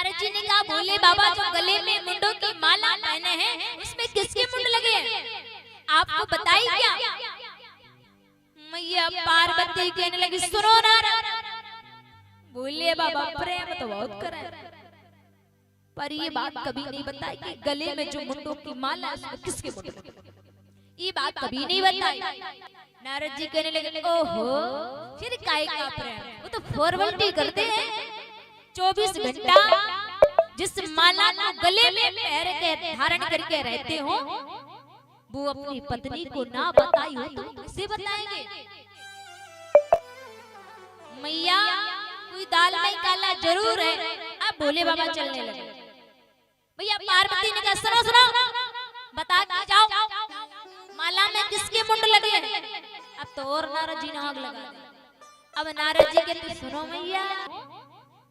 नारद जी ने कहा भोले बाबा जो गले में मुंडों की माला पहने हैं उसमें किसके मुंड लगे हैं आपको बताई क्या? मैया पार्वती कहने लगी सुनो नारद, भोले बाबा प्रेम तो बहुत करे पर ये बात कभी नहीं बताई कि गले में जो मुंडों की माला है उसमें किसके मुंड लगे, ये बात कभी नहीं बताई। नारद जी कहने लगे ओहो फिर काय का प्रेम, वो तो फॉर्मेलिटी करते हैं। 24 घंटा जिस माला को गले में पहन के धारण करके रहते हो वो अपनी पत्नी को ना बताई हो तो किसे बताएंगे? मैया कोई दाल में काला जरूर है। अब भोले बाबा चलने लगे। भैया पार्वती ने कहा सुनो सुनो बता के जाओ माला में किसके मुंड लगे? अब तो और नारद जी ने आग लगा दी। अब नारद जी कहते सुनो मैया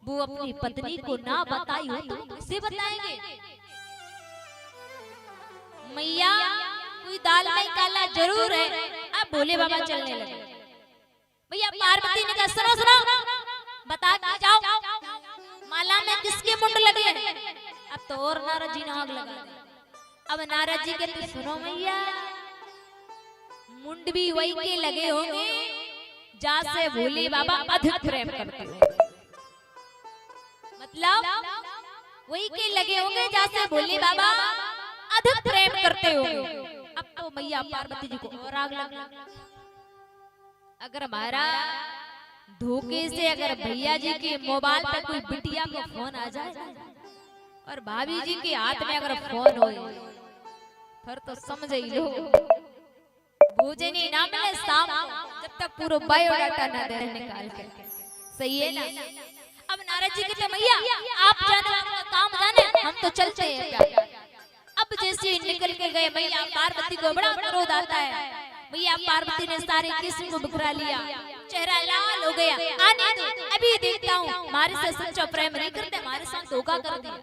वो अपनी पत्नी को ना बताई हो तो किसे बताएंगे? मैया कोई दाल में काला जरूर है। अब भोले बाबा चलने लगे। भैया पार्वती ने कहा सुनो सुनो बता के जाओ माला में किसके मुंड लगे? अब तो और नारद जी ने आग लगा दी। अब नारद जी कहते सुनो मैया मुंड भी वही के लगे होंगे जैसे भोले बाबा अधिक प्रेम करते हो, मतलब वही के लगे होंगे जैसे भोले बाबा अधिक प्रेम करते होंगे। अब तो मैया पार्वती जी को और आग लगा। अगर हमारा धोखे से अगर भैया जी के मोबाइल पे कोई बिटिया को फोन आ जाए और भाभी जी के हाथ में अगर फोन हो फिर तो समझ ही लो भोजन ही ना मिले शाम जब तक पूरा बायोडाटा ना दे निकाल के। सही है ना? अब नारद जी कहते मैया आप जाने आपका काम जाने हम तो चलते हैं। अब जैसे निकल के गए मैया पार्वती को बड़ा क्रोध आता है। मैया पार्वती ने सारे किस्म को बिखरा लिया, चेहरा लाल हो गया। आने दो अभी देखता हूँ हमारे से सच्चा प्रेम नहीं करते, हमारे साथ धोखा कर दिया।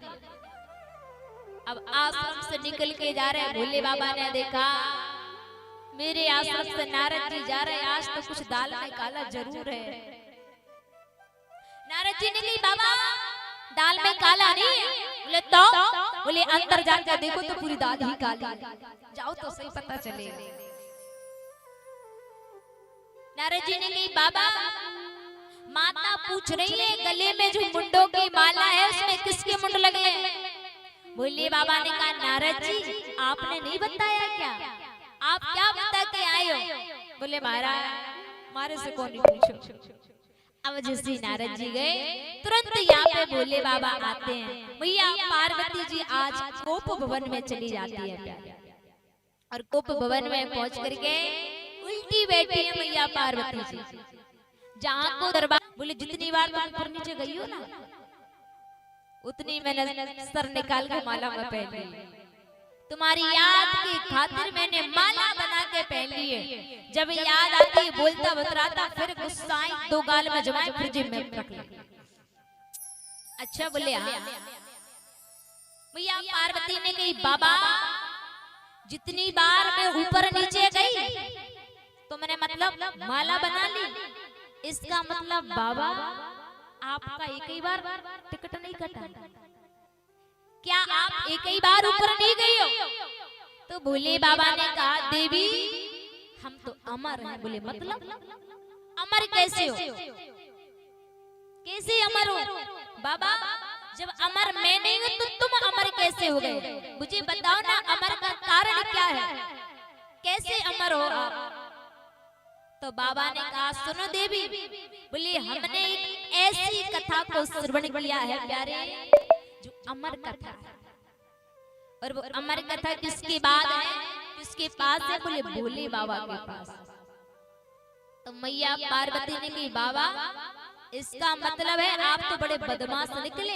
अब आश्रम से निकल के जा रहे भोले बाबा ने देखा मेरे आश्रम से नारद जी जा रहे, आज तो कुछ दाल में काला जरूर है। नारद जी ने कहा बाबा दाल में काला नहीं है। बोले तो बोले अंदर जाकर देखो तो पूरी दाल ही काली है, जाओ तो सही पता चलेगा। नारद जी ने कहा बाबा माता पूछ रही है गले में जो मुंडों की माला है उसमें किसके मुंड लगे हैं? भोले बाबा ने कहा नारद जी आपने नहीं बताया क्या, आप क्या बता के आए हो? बोले महाराज हमारे से कौन नहीं पूछो। अब जैसे नारद जी गए तुरंत यहाँ पे भोले बाबा आते हैं। भैया पार्वती जी आज कोप भवन में चली जाती है और कोप भवन में पहुंच करके उल्टी बैठी है मैया पार्वती जी। जहाँ को दरबार बोले जितनी बार तुम ऊपर नीचे गई हो ना उतनी मैंने सर निकाल के माला में पहन ली। तुम्हारी याद की खातिर मैंने माला बना के पहन ली है। जब याद आती है बोलता बतराता फिर गुस्साई दो गाल में जमाए फिर जेब में रख ले। अच्छा बोले हाँ। भैया पार्वती ने कही बाबा जितनी बार मैं ऊपर नीचे गई तो मैंने मतलब माला बना ली, इसका मतलब बाबा आपका एक ही बार टिकट नहीं कटा, क्या आप एक ही बार ऊपर नहीं गई हो? तो भोले बाबा ने कहा देवी हम तो अमर हैं। बोले मतलब अमर कैसे हो, कैसे अमर हो? बाबा जब अमर मैं नहीं हूं तो तुम अमर कैसे हो गए? मुझे बताओ ना अमर का कारण क्या है, कैसे अमर हो आप? तो बाबा ने कहा सुनो देवी, बोले हमने एक ऐसी कथा को श्रवण किया है प्यारे जो अमर कथा है। और वो अमर कथा किसके बाद है, किसके पास है? बोले भोले बाबा के पास। तो मैया पार्वती ने कही बाबा इसका मतलब है आप तो बड़े बदमाश निकले।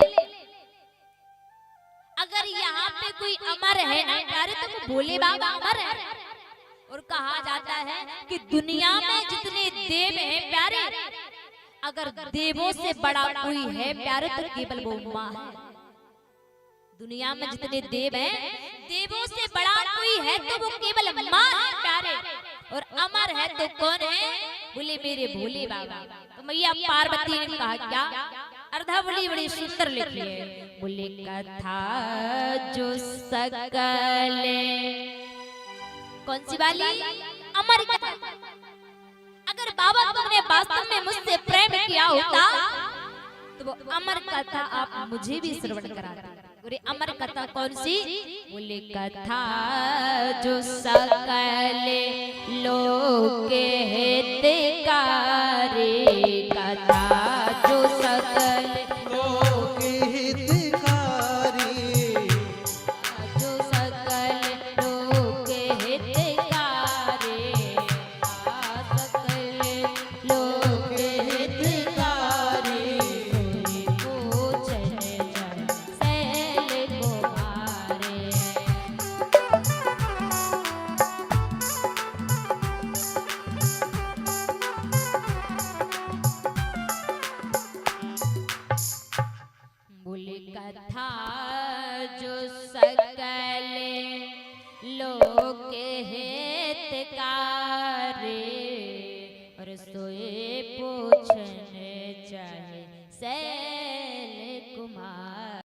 अगर यहाँ पे कोई अमर है ना प्यारे तो वो भोले बाबा अमर है। और कहा जाता है कि दुनिया में जितने देव हैं प्यारे अगर देवों से बड़ा कोई है प्यारे तो केवल वो माँ है। दुनिया में जितने देव हैं देवों से बड़ा कोई है तो वो केवल माँ है प्यारे। और अमर है तो कौन है? बोले मेरे भोले बाबा। तो मैया पार्वती ने कहा क्या अर्धा बोली बड़ी सुंदर लिखी है। बोले कथा जो सकले, कौन सी वाली? अमर कथा। अगर बाबा तुमने वास्तव में मुझसे प्रेम किया होता तो वो अमर कथा आप मुझे भी श्रवण कराते। बोले अमर कथा कौन सी? बोले कथा जो सकले लोक हितकारी, कथा जो सकले लोक हितकारी, जो सकल लोक हितकारी, सकल लोक हितकारी, पूछन जन सैल कुमारे। बोले कथा जो सकल लोक हितकारी, और सोए पूछन चाहिए